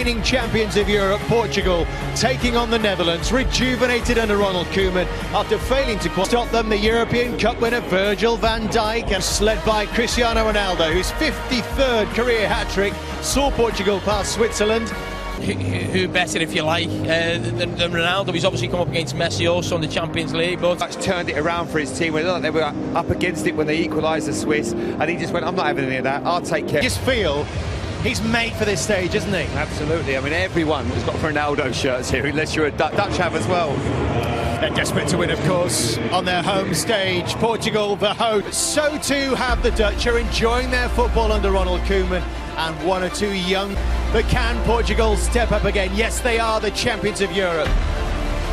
reigning champions of Europe, Portugal, taking on the Netherlands, rejuvenated under Ronald Koeman after failing to stop them. The European Cup winner Virgil van Dijk, and led by Cristiano Ronaldo, whose 53rd career hat-trick saw Portugal pass Switzerland. Who better, if you like, than Ronaldo? He's obviously come up against Messi also in the Champions League, but that's turned it around for his team. They were up against it when they equalised the Swiss, and he just went, I'm not having any of that, I'll take care. I just feel he's made for this stage, isn't he? Absolutely. I mean, everyone has got Ronaldo shirts here, unless you're a Dutch have as well. They're desperate to win, of course, on their home stage. Portugal, the host. So too have the Dutch, are enjoying their football under Ronald Koeman, and one or two young. But can Portugal step up again? Yes, they are the champions of Europe.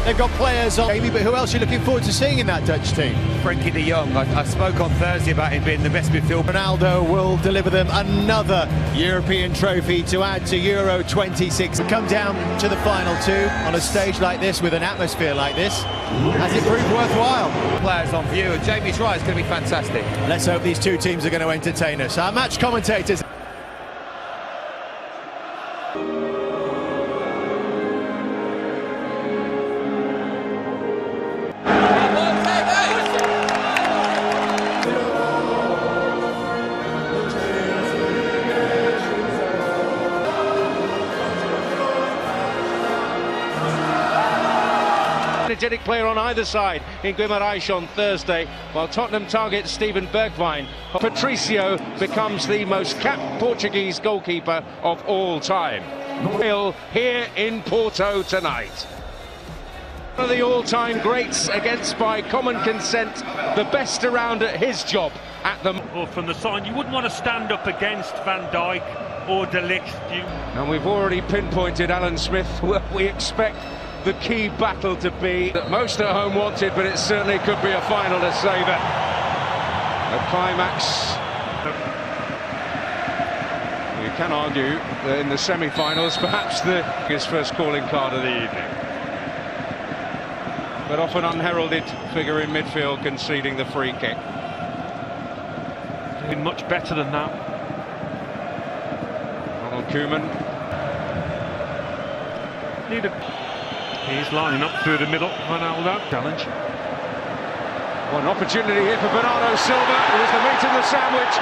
They've got players on, but who else are you looking forward to seeing in that Dutch team? Frankie de Jong. I spoke on Thursday about him being the best midfielder. Ronaldo will deliver them another European trophy to add to Euro 26. Come down to the final two on a stage like this with an atmosphere like this. Has it proved worthwhile? Players on view, and Jamie's right, it's going to be fantastic. Let's hope these two teams are going to entertain us. Our match commentators. Energetic player on either side in Guimarães on Thursday, while Tottenham targets Steven Bergwijn. Patricio becomes the most capped Portuguese goalkeeper of all time. Here in Porto tonight. One of the all-time greats against, by common consent, the best around at his job at the... Or from the side, you wouldn't want to stand up against Van Dijk or De Ligt. And we've already pinpointed Alan Smith. We expect the key battle to be that most at home wanted, but it certainly could be a final to save it. A climax. You can argue that in the semi-finals, perhaps his first calling card of the evening. But often unheralded figure in midfield conceding the free kick. Been much better than that. Ronald Koeman. He's lining up through the middle. Ronaldo. Challenge. One opportunity here for Bernardo Silva. It was the meat in the sandwich.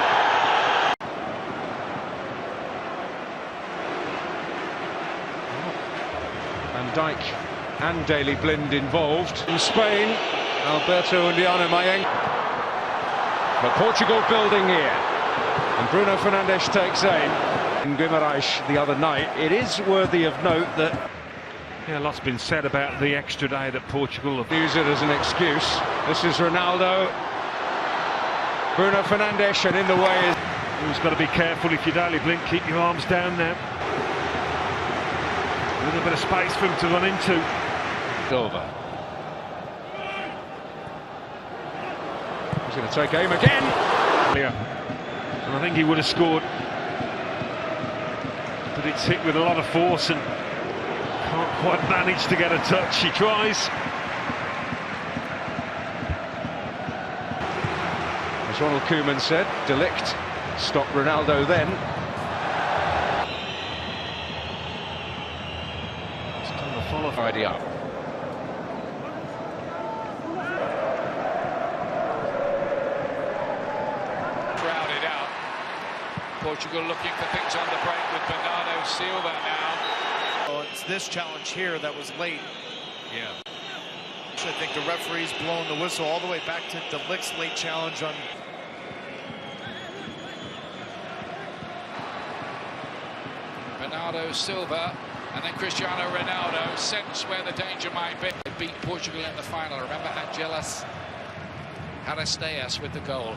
Van Dijk and Daley Blind involved. In Spain, Alberto and Diana Mayeng. But Portugal building here. And Bruno Fernandes takes aim. In Guimarães the other night, it is worthy of note that... Yeah, a lot's been said about the extra day that Portugal have used it as an excuse. This is Ronaldo. Bruno Fernandes, and in the way is... Who's got to be careful if you're Daley Blind, keep your arms down now. A little bit of space for him to run into. Silva. He's going to take aim again. Yeah. And I think he would have scored. But it's hit with a lot of force and can't quite manage to get a touch. He tries. As Ronald Koeman said, De Ligt stopped Ronaldo then. It's done the follow Friday up. Crowded out. Portugal looking for things on the break with Bernardo Silva now. Oh, it's this challenge here that was late. Yeah. I think the referee's blown the whistle all the way back to De Ligt's late challenge on. Bernardo Silva and then Cristiano Ronaldo sense where the danger might be. They beat Portugal in the final. Remember Angelas Aristeas with the goal.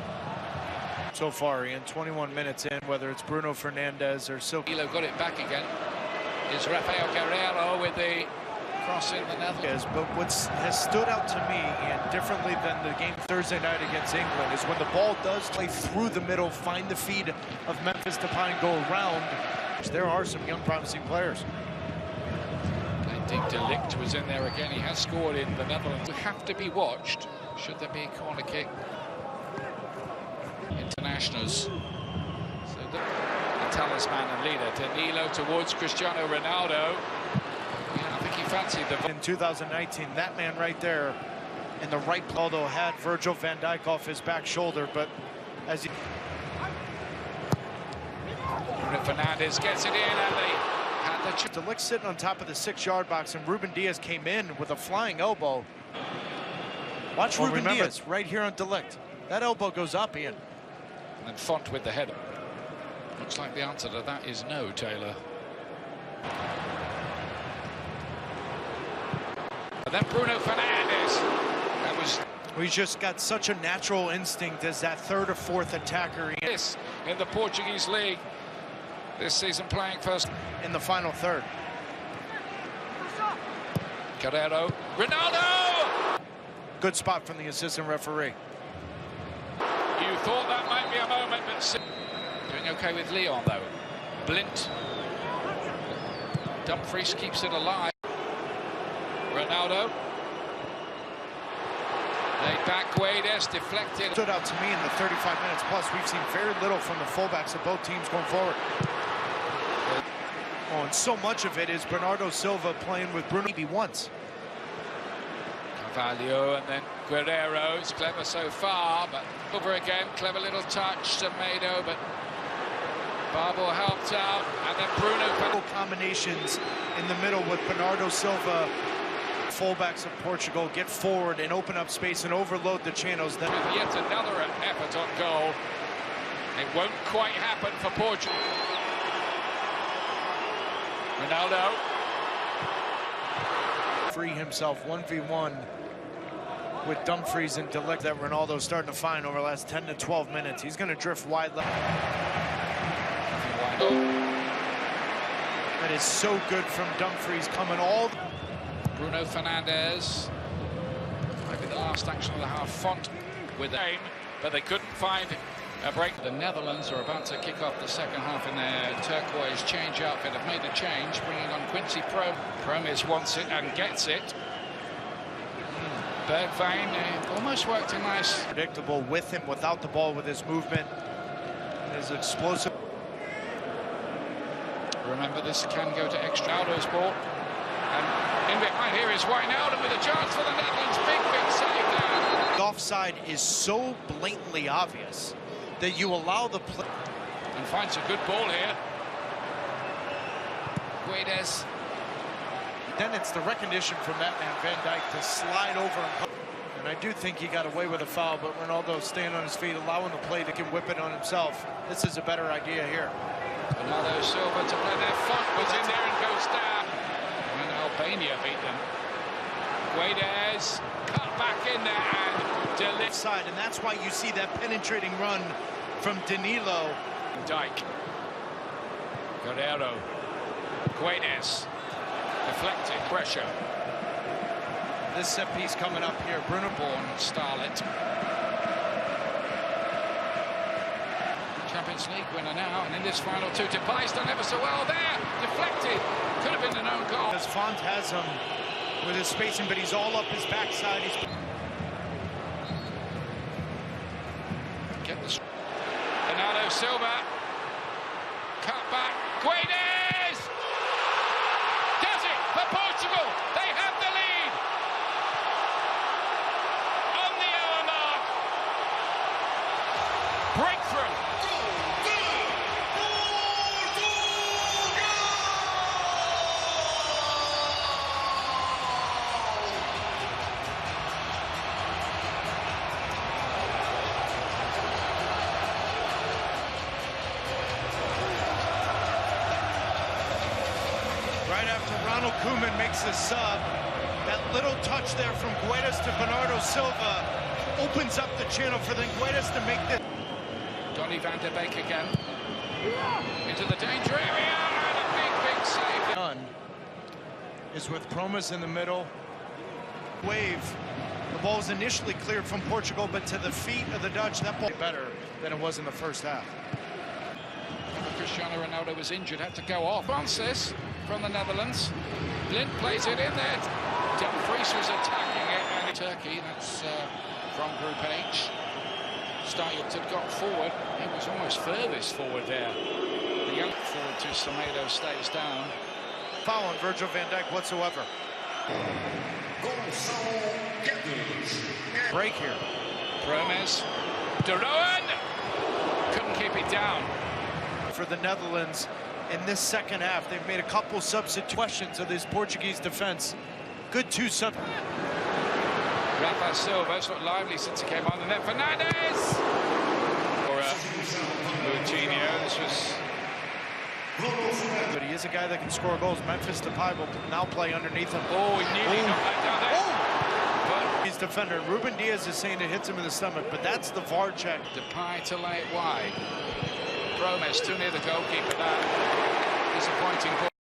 So far, Ian, 21 minutes in, whether it's Bruno Fernandes or Silva. Ilo got it back again. Is Rafael Guerreiro with the cross in the Netherlands. But what has stood out to me, and differently than the game Thursday night against England, is when the ball does play through the middle, find the feet of Memphis Depay and go around. There are some young promising players. I think De Ligt was in there again. He has scored in the Netherlands. We have to be watched should there be a corner kick. Internationals. So the talisman and leader. Danilo towards Cristiano Ronaldo. Yeah, I think he fancied the... In 2019, that man right there in the right, although had Virgil van Dijk off his back shoulder, but as he... Bruno Fernandes gets it in, and they had the... De Ligt sitting on top of the 6-yard box, and Ruben Diaz came in with a flying elbow. Watch Ruben Diaz right here on De Ligt. That elbow goes up, Ian. And then Font with the header. Looks like the answer to that is no, Taylor. And then Bruno Fernandes. That was... He's just got such a natural instinct as that third or fourth attacker. This in the Portuguese league this season, playing first in the final third. Guerrero, Ronaldo! Good spot from the assistant referee. You thought that might be a moment, but doing okay with Leon though. Blint. Dumfries keeps it alive. Ronaldo. Laid back, Guedes deflected. Stood out to me in the 35 minutes plus. We've seen very little from the fullbacks of both teams going forward. Oh, and so much of it is Bernardo Silva playing with Bruno maybe once. Carvalho and then Guerrero. It's clever so far, but over again. Clever little touch, Semedo, but Barbo helped out. And then Bruno. Combinations in the middle with Bernardo Silva. Fullbacks of Portugal get forward and open up space and overload the channels. Then with yet another effort on goal. It won't quite happen for Portugal. Ronaldo. Free himself 1v1 with Dumfries and De Ligt that Ronaldo's starting to find over the last 10 to 12 minutes. He's going to drift wide left. That is so good from Dumfries coming all... Bruno Fernandes. Maybe the last action of the half. Font with the aim, but they couldn't find a break. The Netherlands are about to kick off the second half in their turquoise change outfit. Have made a change, bringing on Quincy Promes wants it and gets it. Bergwijn almost worked a nice... Predictable with him, without the ball, with his movement, his explosive. Remember, this can go to extra. Aldo's ball. And in behind here is Wijnaldum with a chance for the Netherlands. Big save there. The offside is so blatantly obvious that you allow the play. And finds a good ball here. Guedes. Then it's the recognition from that man, Van Dijk, to slide over. And I do think he got away with a foul, but Ronaldo staying on his feet, allowing the play to can whip it on himself. This is a better idea here. Bernardo Silva to play there. Font was in there and goes down. And Albania beat them. Guedes cut back in there and De Ligt side, and that's why you see that penetrating run from Danilo. Dijk. Guerrero. Guedes. Deflected. Pressure. This set piece coming up here. Bruno Born Starlet. Champions League winner now, and in this final two, Depay's done ever so well there. Deflected. Could have been an own goal. As Font has him with his spacing, but he's all up his backside. He's... Get the... Bernardo Silva. Cut back. Guedes! Does it for Portugal. They have the lead. On the hour mark. Breakthrough. Right after Ronald Koeman makes the sub, that little touch there from Guedes to Bernardo Silva opens up the channel for then Guedes to make this. Donny van der Beek again. Into the danger area and a big save. Done is with Promes in the middle. Wave. The ball was initially cleared from Portugal, but to the feet of the Dutch, that ball better than it was in the first half. Cristiano Ronaldo was injured, had to go off. Francis from the Netherlands. Blind plays it in there. Dumfries was attacking it, and Turkey, that's from Group H. Started had got forward. He was almost furthest forward there. The Forward to Semedo, stays down. Foul on Virgil van Dijk whatsoever. Break here. Promes. De Roon! Couldn't keep it down. For the Netherlands in this second half, they've made a couple substitutions of this Portuguese defense. Good two sub. Rafa Silva's looked lively since he came on, and then Fernandes! Or Coutinho, this was... But he is a guy that can score goals. Memphis Depay will now play underneath him. Oh, he nearly knocked that down there. But he's defender. Ruben Diaz is saying it hits him in the stomach, but that's the VAR check. Depay to lay it wide. Promes too near the goalkeeper. That disappointing.